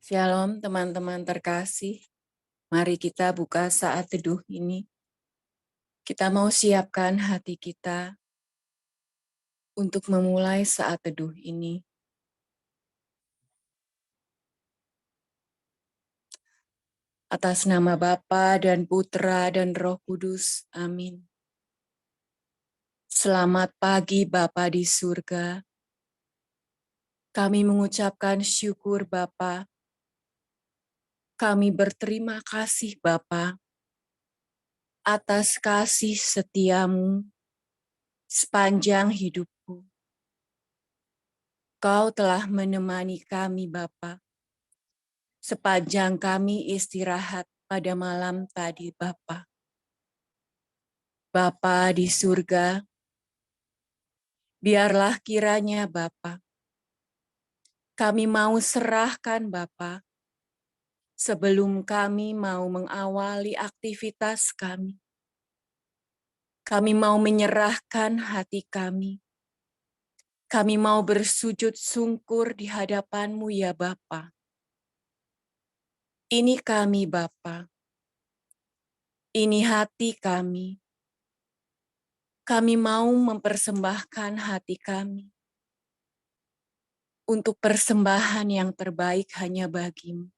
Shalom teman-teman terkasih, mari kita buka saat teduh ini. Kita mau siapkan hati kita untuk memulai saat teduh ini. Atas nama Bapa dan Putra dan Roh Kudus, amin. Selamat pagi Bapa di surga. Kami mengucapkan syukur Bapa. Kami berterima kasih Bapa atas kasih setiamu sepanjang hidupku. Kau telah menemani kami Bapa, sepanjang kami istirahat pada malam tadi Bapa. Bapa di surga, biarlah kiranya Bapa, kami mau serahkan Bapa, sebelum kami mau mengawali aktivitas kami. Kami mau menyerahkan hati kami. Kami mau bersujud sungkur di hadapan-Mu ya Bapa. Ini kami Bapa. Ini hati kami. Kami mau mempersembahkan hati kami untuk persembahan yang terbaik hanya bagi-Mu.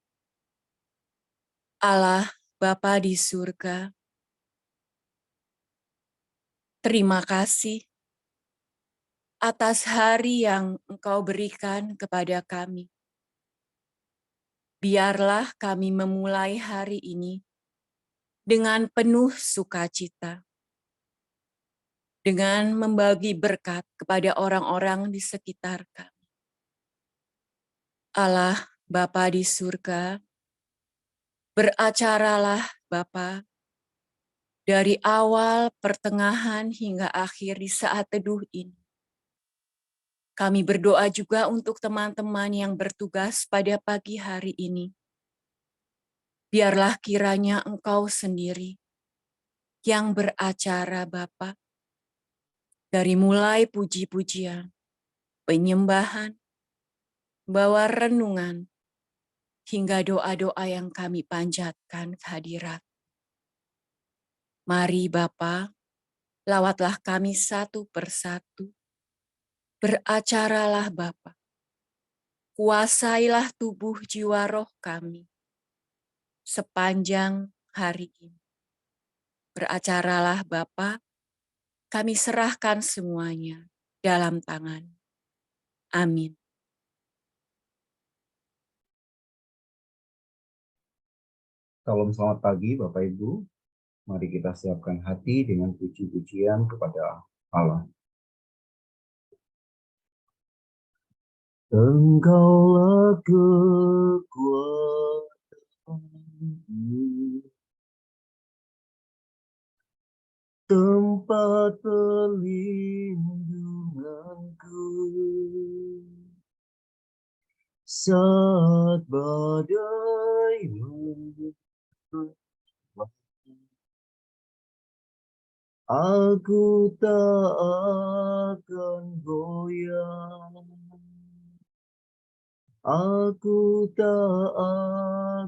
Allah Bapa di surga, terima kasih atas hari yang Engkau berikan kepada kami. Biarlah kami memulai hari ini dengan penuh sukacita, dengan membagi berkat kepada orang-orang di sekitar kami. Allah Bapa di surga, beracaralah Bapa dari awal, pertengahan, hingga akhir di saat teduh ini. Kami berdoa juga untuk teman-teman yang bertugas pada pagi hari ini. Biarlah kiranya Engkau sendiri yang beracara Bapa, dari mulai puji-pujian, penyembahan, bawa renungan, hingga doa-doa yang kami panjatkan kehadirat. Mari Bapa, lawatlah kami satu persatu. Beracaralah Bapa, kuasailah tubuh jiwa roh kami sepanjang hari ini. Beracaralah Bapa, kami serahkan semuanya dalam tangan. Amin. Salam selamat pagi Bapak Ibu. Mari kita siapkan hati dengan puji-pujian kepada Allah. Engkaulah kekuatanku, tempat perlindunganku, saat badai menerpa. Aku tak akan goyah. Aku tak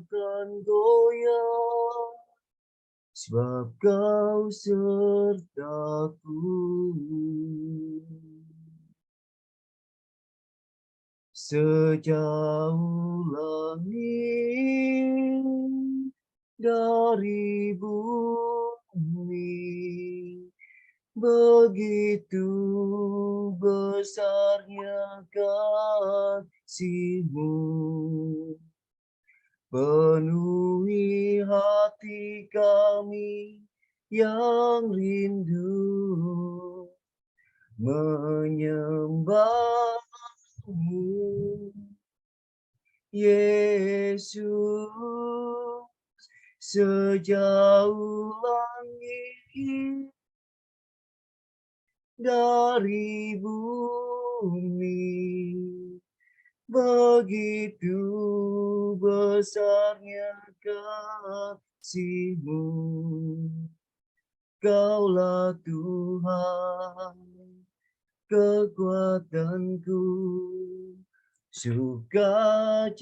akan goyah, sebab Kau sertaku. Sejauh langit dari bumi, begitu besarnya kasih-Mu. Penuhi hati kami yang rindu menyembah-Mu, Yesus. Sejauh langit dari bumi, begitu besarnya kasih-Mu. Kaulah Tuhan, kekuatanku, sukacitaku.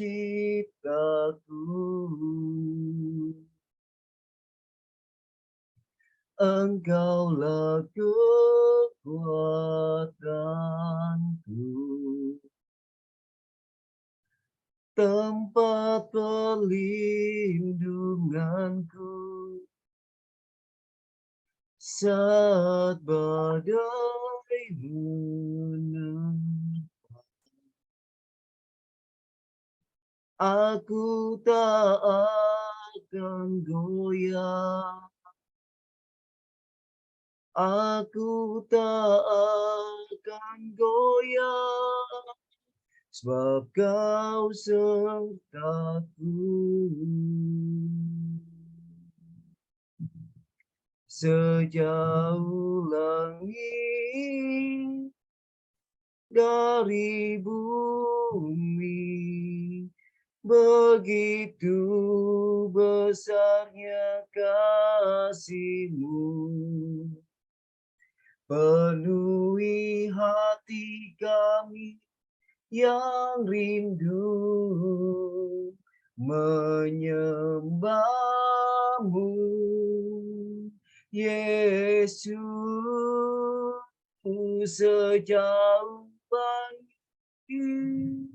Engkaulah kekuatanku, tempat perlindunganku saat badai menerpa. Aku tak akan goyah, aku tak akan goyah, sebab Kau sertaku. Sejauh langit dari bumi, begitu besarnya kasih-Mu. Penuhi hati kami yang rindu menyembah-Mu, Yesus. Sejauh langit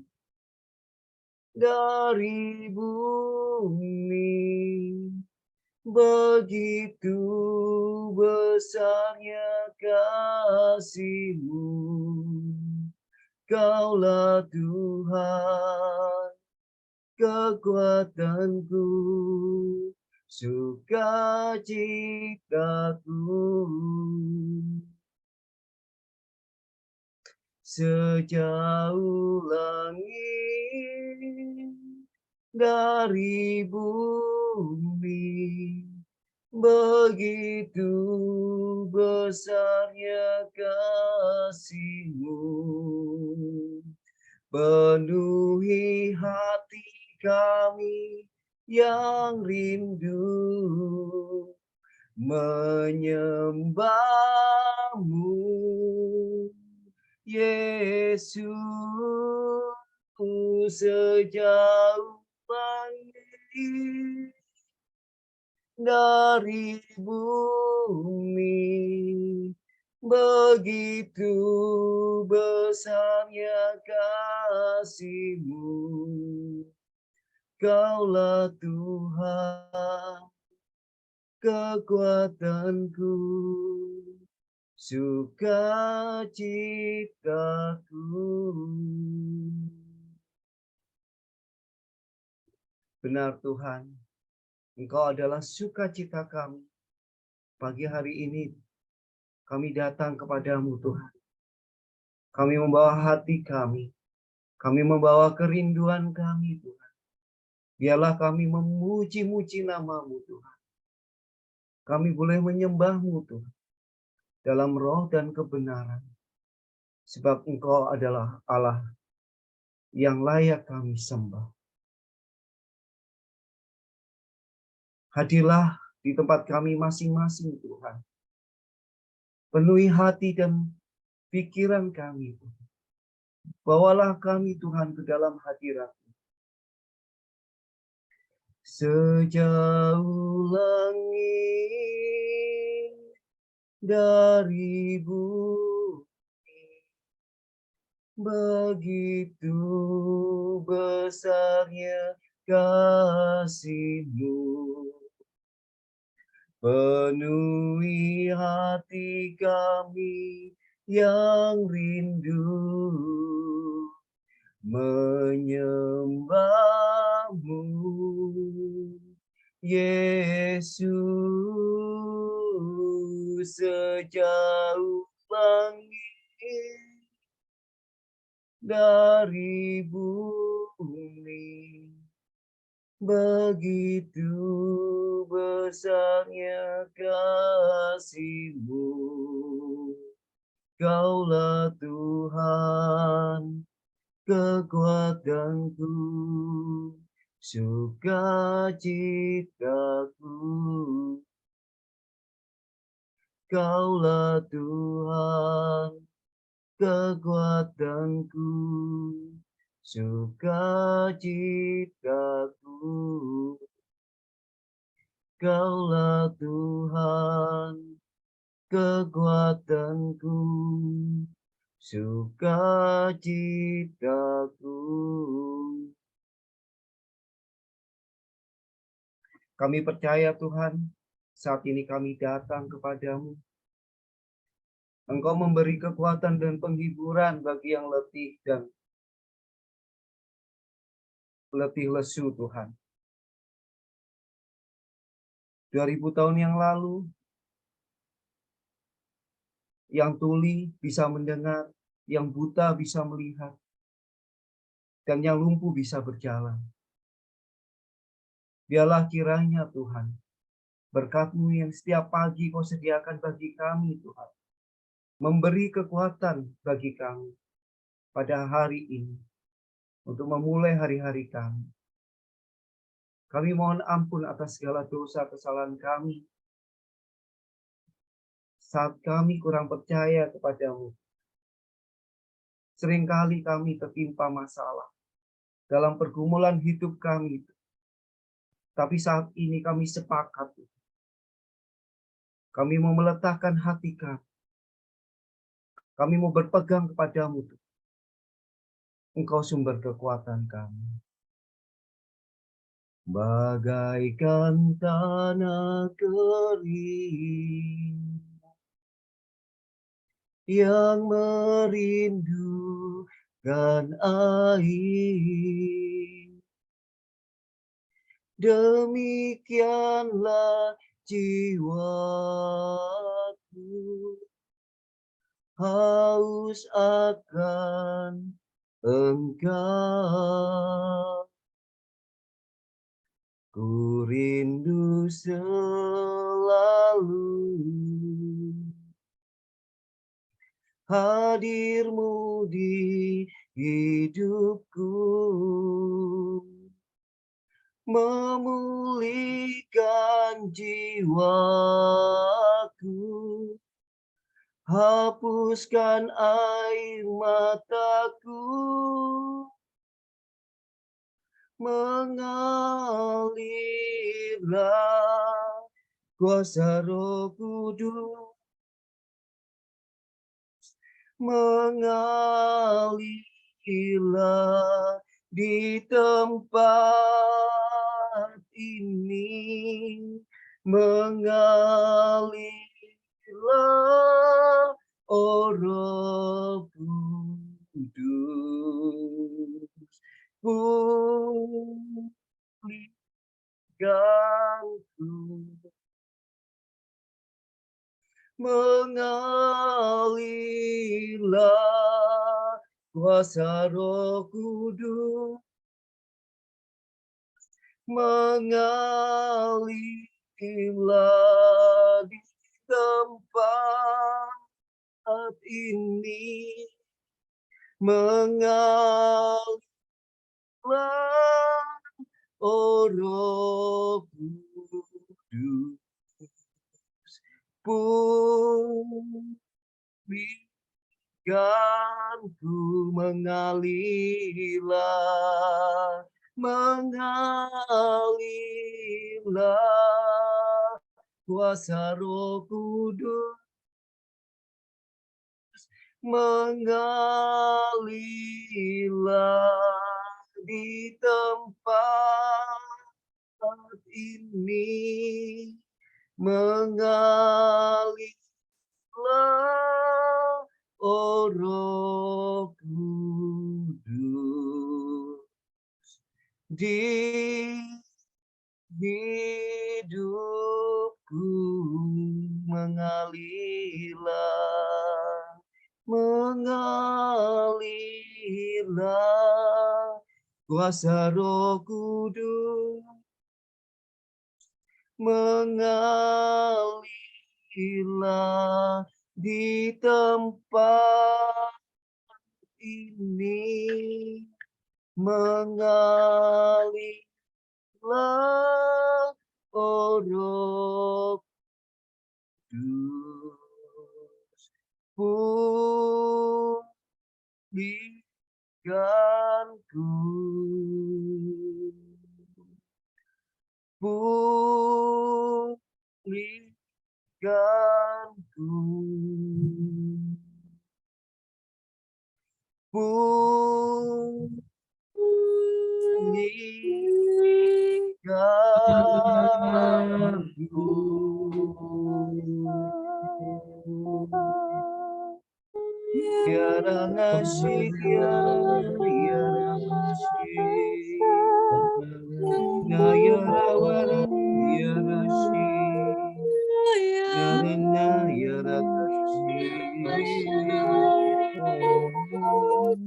dari bumi, begitu besarnya kasih-Mu. Kaulah Tuhan, kekuatanku, sukacitaku. Sejauh langit dari bumi, begitu besarnya kasih-Mu. Penuhi hati kami yang rindu menyembah-Mu, Yesus. Sejauh langit dari bumi, begitu besarnya kasih-Mu. Kaulah Tuhan, kekuatanku, sukacitaku. Benar Tuhan, Engkau adalah sukacita kami. Pagi hari ini kami datang kepadamu Tuhan. Kami membawa hati kami membawa kerinduan kami Tuhan. Biarlah kami memuji-muji nama-Mu Tuhan. Kami boleh menyembah-Mu Tuhan dalam roh dan kebenaran. Sebab Engkau adalah Allah yang layak kami sembah. Hadirlah di tempat kami masing-masing Tuhan. Penuhi hati dan pikiran kami Tuhan. Bawalah kami Tuhan ke dalam hadirat-Mu. Sejauh langit dari bumi, begitu besarnya kasih-Mu. Penuhi hati kami yang rindu menyembah-Mu, Yesus. Sejauh langit dari bumi, begitu besarnya kasih-Mu. Kaulah Tuhan, kekuatanku, sukacitaku. Kaulah Tuhan, kekuatanku, sukacitaku. Kaulah Tuhan, kekuatanku, sukacitaku. Kami percaya Tuhan, saat ini kami datang kepadamu. Engkau memberi kekuatan dan penghiburan bagi yang letih dan letih lesu Tuhan. 2000 tahun yang lalu, yang tuli bisa mendengar, yang buta bisa melihat, dan yang lumpuh bisa berjalan. Biarlah kiranya Tuhan, berkat-Mu yang setiap pagi Kau sediakan bagi kami Tuhan, memberi kekuatan bagi kami pada hari ini, untuk memulai hari-hari kami. Kami mohon ampun atas segala dosa kesalahan kami, saat kami kurang percaya kepadamu. Seringkali kami tertimpa masalah dalam pergumulan hidup kami. Tapi saat ini kami sepakat. Kami mau meletakkan hati kami. Kami mau berpegang kepadamu. Engkau sumber kekuatan kami. Bagaikan tanah kering yang merindukan air, demikianlah jiwaku haus akan Engkau. Ku rindu selalu hadir-Mu di hidupku, memulihkan jiwaku, hapuskan air mataku, mengalirlah kuasa Roh Kudus, mengalirlah di tempat ini, mengalirlah, oh Roh Kudus. Pulihkanku, mengalirlah kuasa Roh Kudus, mengalirlah di tempat ini, mengalirlah, oh Roh Kudus. Pulihkanku, mengalirlah, mengalirlah kuasa Roh Kudus, mengalirlah di tempat ini, mengalirlah, oh Roh Kudus, di hidupku, mengalirlah, mengalirlah kuasa Roh Kudus, mengalirlah di tempat ini, mengalirlah, oh Roh Kudus. Pulihkanku, Pulihkanku, pulihkanku, Yara ngasih, yara ngasih, yara wara, yara ngasih, yara yara kasih,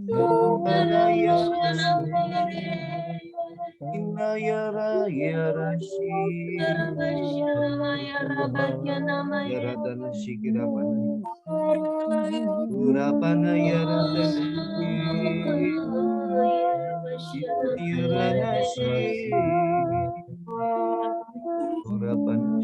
yara yara inna yara shi, yara dana shikirabana, urabana yara dana yara nasi, urabana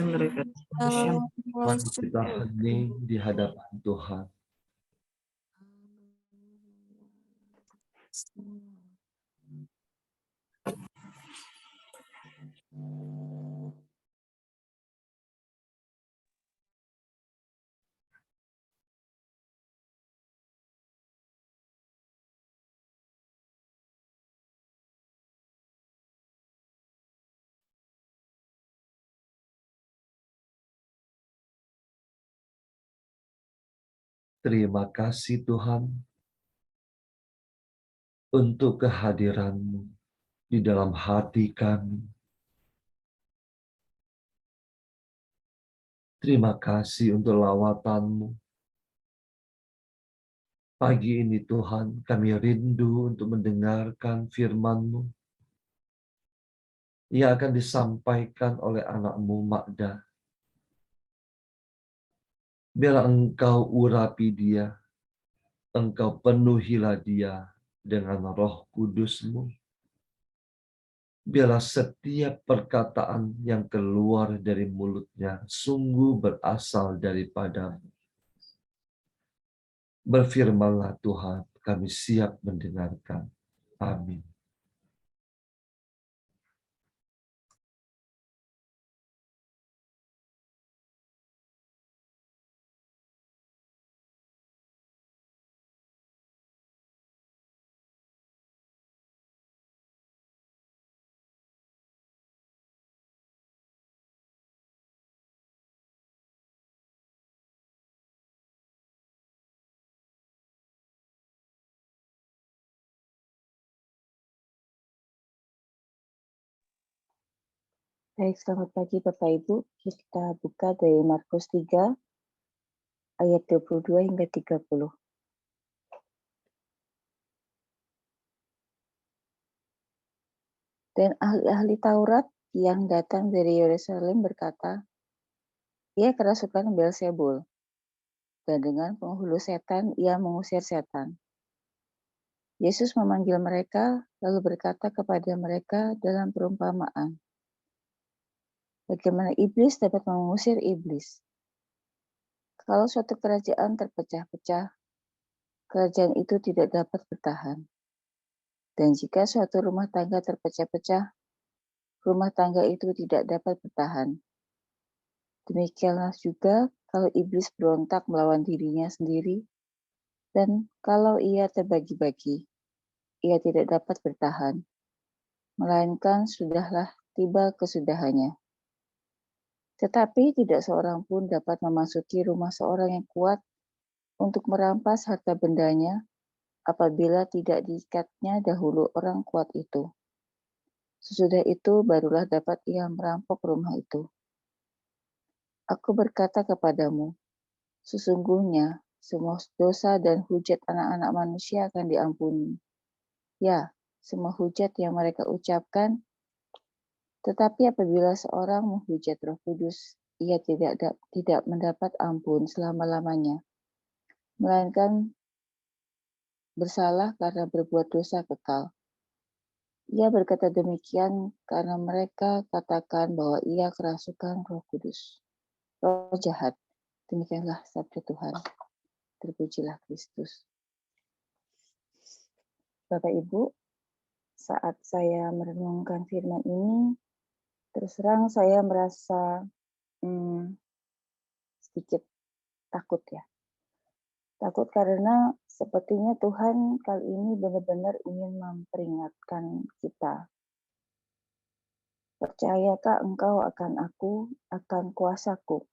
mari kita hening di hadapan Tuhan. Terima kasih Tuhan untuk kehadiran-Mu di dalam hati kami. Terima kasih untuk lawatan-Mu. Pagi ini Tuhan, kami rindu untuk mendengarkan firman-Mu yang akan disampaikan oleh anak-Mu Magda. Biarlah Engkau urapi dia, Engkau penuhilah dia dengan Roh Kudus-Mu. Biarlah setiap perkataan yang keluar dari mulutnya sungguh berasal daripada-Mu. Berfirmanlah Tuhan, kami siap mendengarkan. Amin. Baik, selamat pagi Bapak Ibu. Kita buka dari Markus 3 ayat 22 hingga 30. Dan ahli-ahli Taurat yang datang dari Yerusalem berkata, ia kerasukan Beelzebul, dan dengan penghulu setan ia mengusir setan. Yesus memanggil mereka, lalu berkata kepada mereka dalam perumpamaan, bagaimana iblis dapat mengusir iblis? Kalau suatu kerajaan terpecah-pecah, kerajaan itu tidak dapat bertahan. Dan jika suatu rumah tangga terpecah-pecah, rumah tangga itu tidak dapat bertahan. Demikianlah juga kalau iblis berontak melawan dirinya sendiri, dan kalau ia terbagi-bagi, ia tidak dapat bertahan, melainkan sudahlah tiba kesudahannya. Tetapi tidak seorang pun dapat memasuki rumah seorang yang kuat untuk merampas harta bendanya apabila tidak diikatnya dahulu orang kuat itu. Sesudah itu barulah dapat ia merampok rumah itu. Aku berkata kepadamu, sesungguhnya semua dosa dan hujat anak-anak manusia akan diampuni. Ya, semua hujat yang mereka ucapkan, tetapi apabila seorang menghujat Roh Kudus, ia tidak mendapat ampun selama-lamanya, melainkan bersalah karena berbuat dosa kekal. Ia berkata demikian karena mereka katakan bahwa ia kerasukan Roh Kudus, roh jahat. Demikianlah sabda Tuhan. Terpujilah Kristus. Bapak Ibu, saat saya merenungkan firman ini, terus terang saya merasa sedikit takut ya. Takut karena sepertinya Tuhan kali ini benar-benar ingin memperingatkan kita. Percayakah engkau akan aku, akan kuasaku?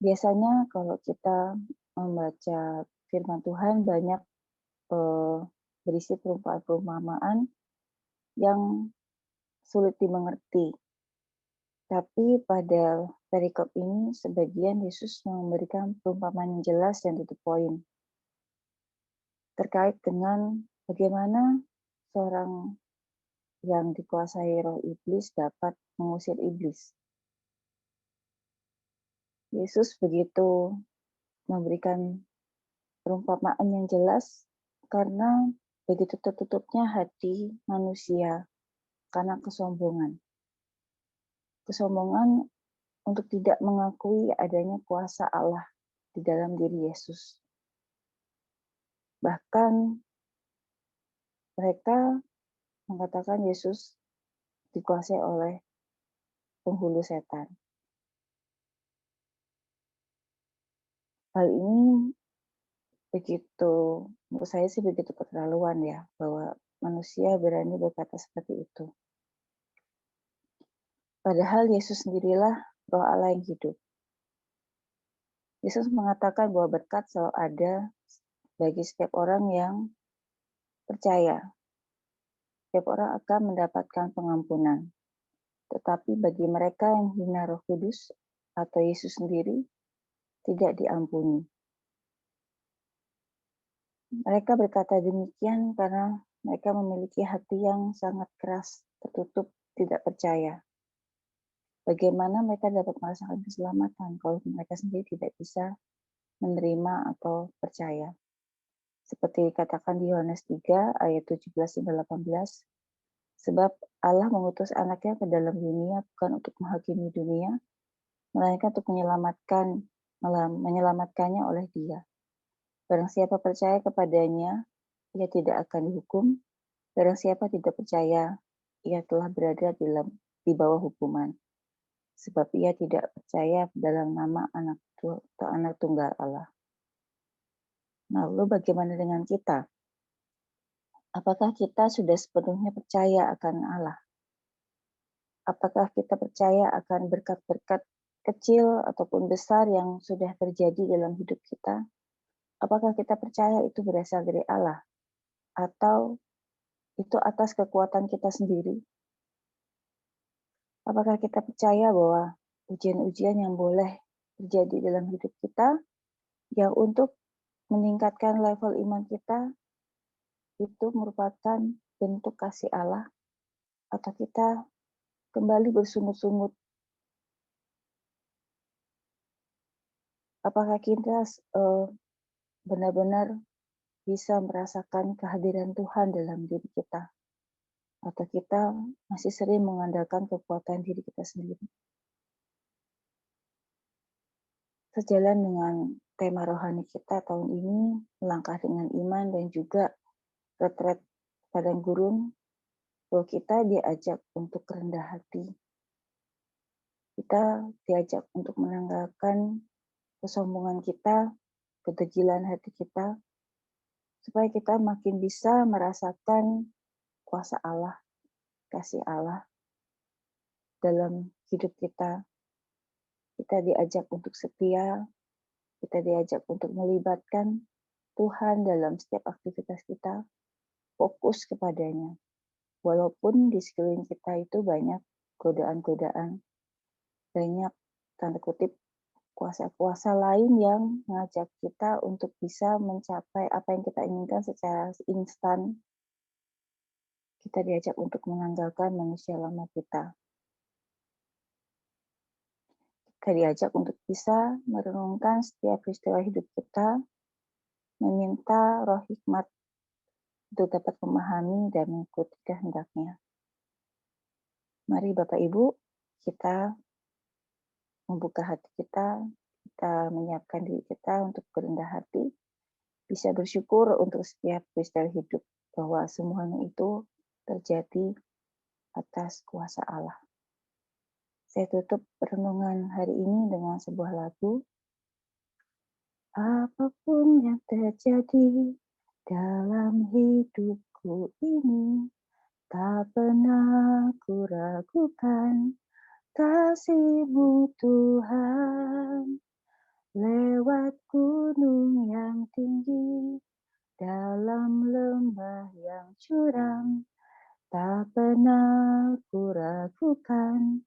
Biasanya kalau kita membaca firman Tuhan banyak berisi perumpamaan-perumpamaan yang sulit dimengerti. Tapi pada perikop ini sebagian Yesus memberikan perumpamaan yang jelas dan to the point. Terkait dengan bagaimana seorang yang dikuasai roh iblis dapat mengusir iblis. Yesus begitu memberikan perumpamaan yang jelas karena begitu tertutupnya hati manusia karena kesombongan. Kesombongan untuk tidak mengakui adanya kuasa Allah di dalam diri Yesus. Bahkan mereka mengatakan Yesus dikuasai oleh penghulu setan. Hal ini menurut saya sih begitu keterlaluan ya, bahwa manusia berani berkata seperti itu. Padahal Yesus sendirilah roh Allah yang hidup. Yesus mengatakan bahwa berkat selalu ada bagi setiap orang yang percaya. Setiap orang akan mendapatkan pengampunan. Tetapi bagi mereka yang hina Roh Kudus atau Yesus sendiri, tidak diampuni. Mereka berkata demikian karena mereka memiliki hati yang sangat keras, tertutup, tidak percaya. Bagaimana mereka dapat merasakan keselamatan kalau mereka sendiri tidak bisa menerima atau percaya? Seperti dikatakan di Yohanes 3 ayat 17-18, sebab Allah mengutus anaknya ke dalam dunia bukan untuk menghakimi dunia, melainkan untuk menyelamatkannya oleh Dia. Barang siapa percaya kepadanya, ia tidak akan dihukum. Barang siapa tidak percaya, ia telah berada di bawah hukuman. Sebab ia tidak percaya dalam nama anak tunggal Allah. Nah, lalu bagaimana dengan kita? Apakah kita sudah sepenuhnya percaya akan Allah? Apakah kita percaya akan berkat-berkat kecil ataupun besar yang sudah terjadi dalam hidup kita? Apakah kita percaya itu berasal dari Allah? Atau itu atas kekuatan kita sendiri? Apakah kita percaya bahwa ujian-ujian yang boleh terjadi dalam hidup kita, yang untuk meningkatkan level iman kita, itu merupakan bentuk kasih Allah? Atau kita kembali bersungut-sungut Apakah kita benar-benar bisa merasakan kehadiran Tuhan dalam diri kita? Atau kita masih sering mengandalkan kekuatan diri kita sendiri? Sejalan dengan tema rohani kita tahun ini, melangkah dengan iman dan juga retret padang gurun, bahwa kita diajak untuk rendah hati. Kita diajak untuk menanggalkan kesombongan kita, kedegilan hati kita, supaya kita makin bisa merasakan kuasa Allah, kasih Allah dalam hidup kita. Kita diajak untuk setia, kita diajak untuk melibatkan Tuhan dalam setiap aktivitas kita, fokus kepadanya. Walaupun di sekeliling kita itu banyak godaan-godaan, banyak tanda kutip kuasa-kuasa lain yang mengajak kita untuk bisa mencapai apa yang kita inginkan secara instan. Kita diajak untuk menanggalkan manusia lama kita. Kita diajak untuk bisa merenungkan setiap peristiwa hidup kita, meminta roh hikmat untuk dapat memahami dan mengikuti kehendaknya. Mari Bapak Ibu, kita membuka hati kita menyiapkan diri kita untuk berendah hati, bisa bersyukur untuk setiap peristiwa hidup, bahwa semuanya itu terjadi atas kuasa Allah. Saya tutup renungan hari ini dengan sebuah lagu. Apapun yang terjadi dalam hidupku ini, tak pernah ku ragukan kasih-Mu Tuhan. Lewat gunung yang tinggi, dalam lembah yang curam, tak pernah ku ragukan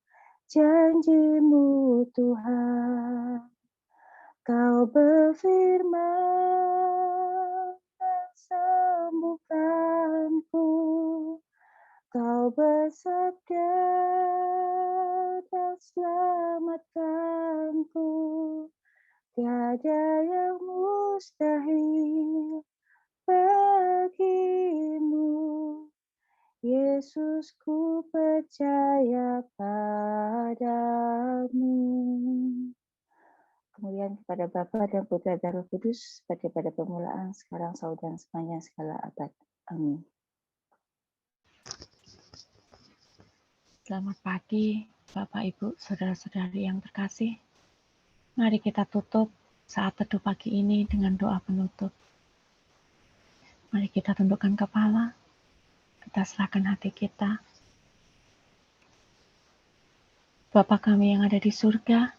janji-Mu Tuhan. Kau berfirman sembuhkanku, Kau bersabda dan selamatkanku. Tiada yang mustahil bagimu. Yesus, ku percaya padamu. Kemuliaan kepada Bapa dan Putra dan Roh Kudus, seperti pada permulaan, sekarang, selalu, dan sepanjang segala abad. Amin. Selamat pagi, Bapak, Ibu, Saudara-saudari yang terkasih. Mari kita tutup saat teduh pagi ini dengan doa penutup. Mari kita tundukkan kepala, kita serahkan hati kita. Bapa kami yang ada di surga,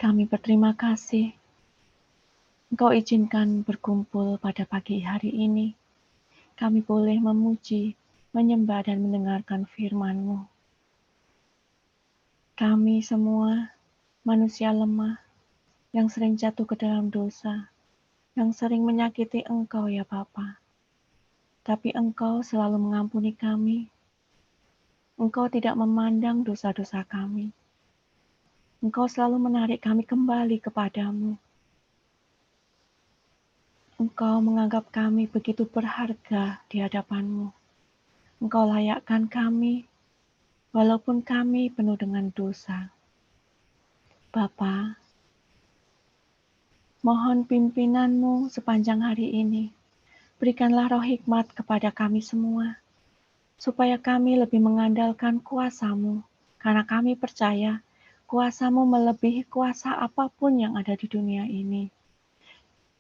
kami berterima kasih Engkau izinkan berkumpul pada pagi hari ini. Kami boleh memuji, menyembah, dan mendengarkan firman-Mu. Kami semua manusia lemah yang sering jatuh ke dalam dosa, yang sering menyakiti Engkau ya Bapa. Tapi Engkau selalu mengampuni kami. Engkau tidak memandang dosa-dosa kami. Engkau selalu menarik kami kembali kepadamu. Engkau menganggap kami begitu berharga di hadapan-Mu. Engkau layakkan kami, walaupun kami penuh dengan dosa. Bapa, mohon pimpinan-Mu sepanjang hari ini. Berikanlah roh hikmat kepada kami semua, supaya kami lebih mengandalkan kuasa-Mu, karena kami percaya kuasa-Mu melebihi kuasa apapun yang ada di dunia ini.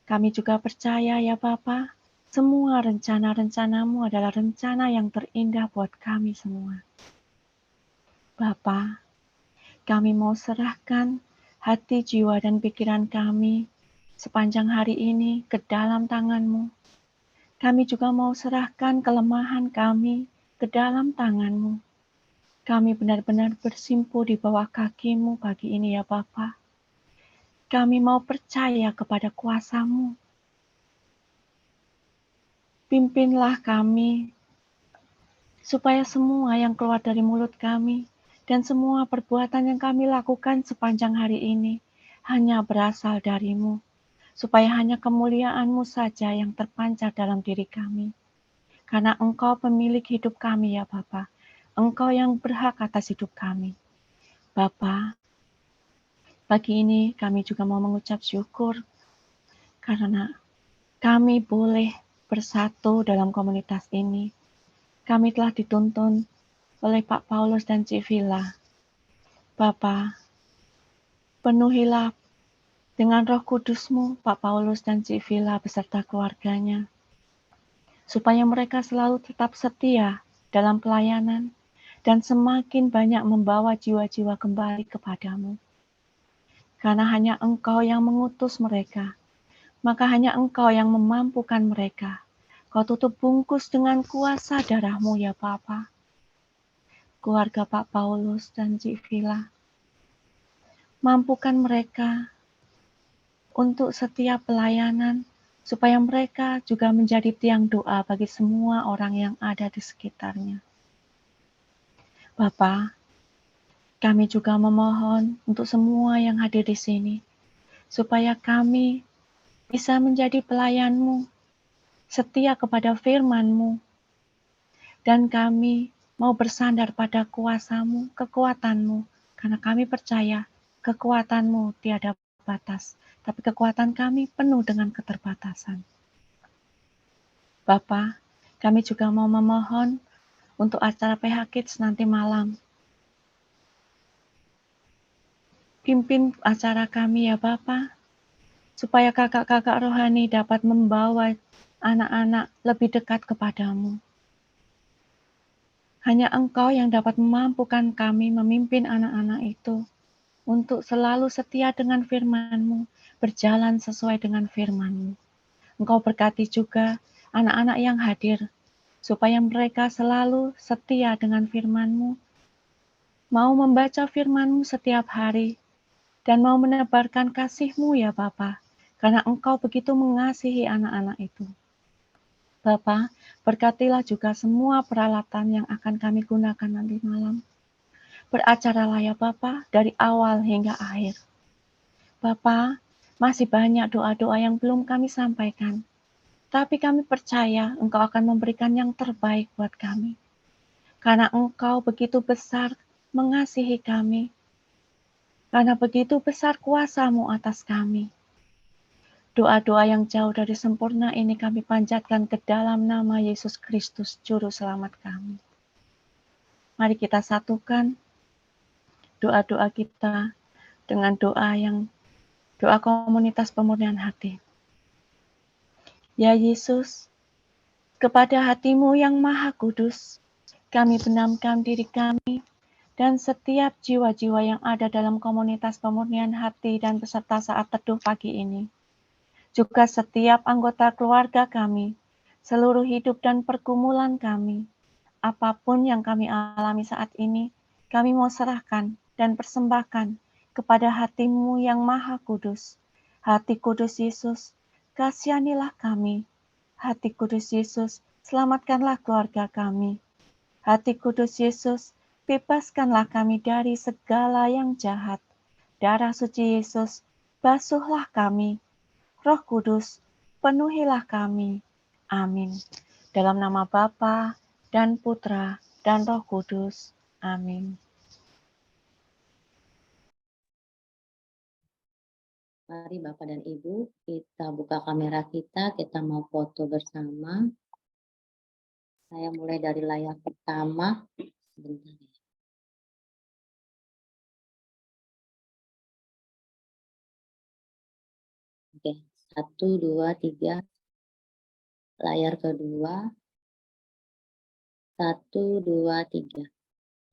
Kami juga percaya ya Bapa, semua rencana-rencana-Mu adalah rencana yang terindah buat kami semua. Bapa, kami mau serahkan hati, jiwa, dan pikiran kami sepanjang hari ini ke dalam tangan-Mu. Kami juga mau serahkan kelemahan kami ke dalam tangan-Mu. Kami benar-benar bersimpu di bawah kaki-Mu pagi ini ya Bapa. Kami mau percaya kepada kuasa-Mu. Pimpinlah kami, supaya semua yang keluar dari mulut kami dan semua perbuatan yang kami lakukan sepanjang hari ini hanya berasal dari-Mu, supaya hanya kemuliaan-Mu saja yang terpancar dalam diri kami. Karena Engkau pemilik hidup kami ya Bapa, Engkau yang berhak atas hidup kami. Bapa, pagi ini kami juga mau mengucap syukur karena kami boleh bersatu dalam komunitas ini. Kami telah dituntun oleh Pak Paulus dan Cik Villa. Bapa, penuhilah dengan Roh Kudus-Mu Pak Paulus dan Cik Villa beserta keluarganya, supaya mereka selalu tetap setia dalam pelayanan dan semakin banyak membawa jiwa-jiwa kembali kepadamu. Karena hanya Engkau yang mengutus mereka, maka hanya Engkau yang memampukan mereka. Kau tutup bungkus dengan kuasa darah-Mu ya Bapa. Keluarga Pak Paulus dan Cik Villa, mampukan mereka untuk setiap pelayanan, supaya mereka juga menjadi tiang doa bagi semua orang yang ada di sekitarnya. Bapa, kami juga memohon untuk semua yang hadir di sini, supaya kami bisa menjadi pelayan-Mu, setia kepada firman-Mu, dan kami mau bersandar pada kuasa-Mu, kekuatan-Mu, karena kami percaya kekuatan-Mu tiada batas, tapi kekuatan kami penuh dengan keterbatasan. Bapa, kami juga mau memohon untuk acara PH Kids nanti malam. Pimpin acara kami ya Bapa, supaya kakak-kakak rohani dapat membawa anak-anak lebih dekat kepadamu. Hanya Engkau yang dapat memampukan kami memimpin anak-anak itu untuk selalu setia dengan firman-Mu, berjalan sesuai dengan firman-Mu. Engkau berkati juga anak-anak yang hadir, supaya mereka selalu setia dengan firman-Mu, mau membaca firman-Mu setiap hari, dan mau menebarkan kasih-Mu ya Bapa, karena Engkau begitu mengasihi anak-anak itu. Bapa, berkatilah juga semua peralatan yang akan kami gunakan nanti malam. Beracaralah ya Bapa, dari awal hingga akhir. Bapa, masih banyak doa-doa yang belum kami sampaikan, tapi kami percaya Engkau akan memberikan yang terbaik buat kami. Karena Engkau begitu besar mengasihi kami, karena begitu besar kuasa-Mu atas kami. Doa-doa yang jauh dari sempurna ini kami panjatkan ke dalam nama Yesus Kristus, Juru Selamat kami. Mari kita satukan doa-doa kita dengan doa komunitas pemurnian hati. Ya Yesus, kepada hati-Mu yang maha kudus, kami benamkan diri kami dan setiap jiwa-jiwa yang ada dalam komunitas pemurnian hati dan beserta saat teduh pagi ini. Juga setiap anggota keluarga kami, seluruh hidup dan pergumulan kami, apapun yang kami alami saat ini, kami mau serahkan dan persembahkan kepada hati-Mu yang maha kudus. Hati kudus Yesus, kasihanilah kami. Hati kudus Yesus, selamatkanlah keluarga kami. Hati kudus Yesus, bebaskanlah kami dari segala yang jahat. Darah suci Yesus, basuhlah kami. Roh Kudus, penuhilah kami. Amin. Dalam nama Bapa dan Putra dan Roh Kudus. Amin. Mari Bapak dan Ibu, kita buka kamera kita mau foto bersama. Saya mulai dari layar pertama. Sebentar ya. Oke, 1, 2, 3. Layar kedua. 1, 2, 3.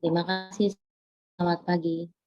Terima kasih. Selamat pagi.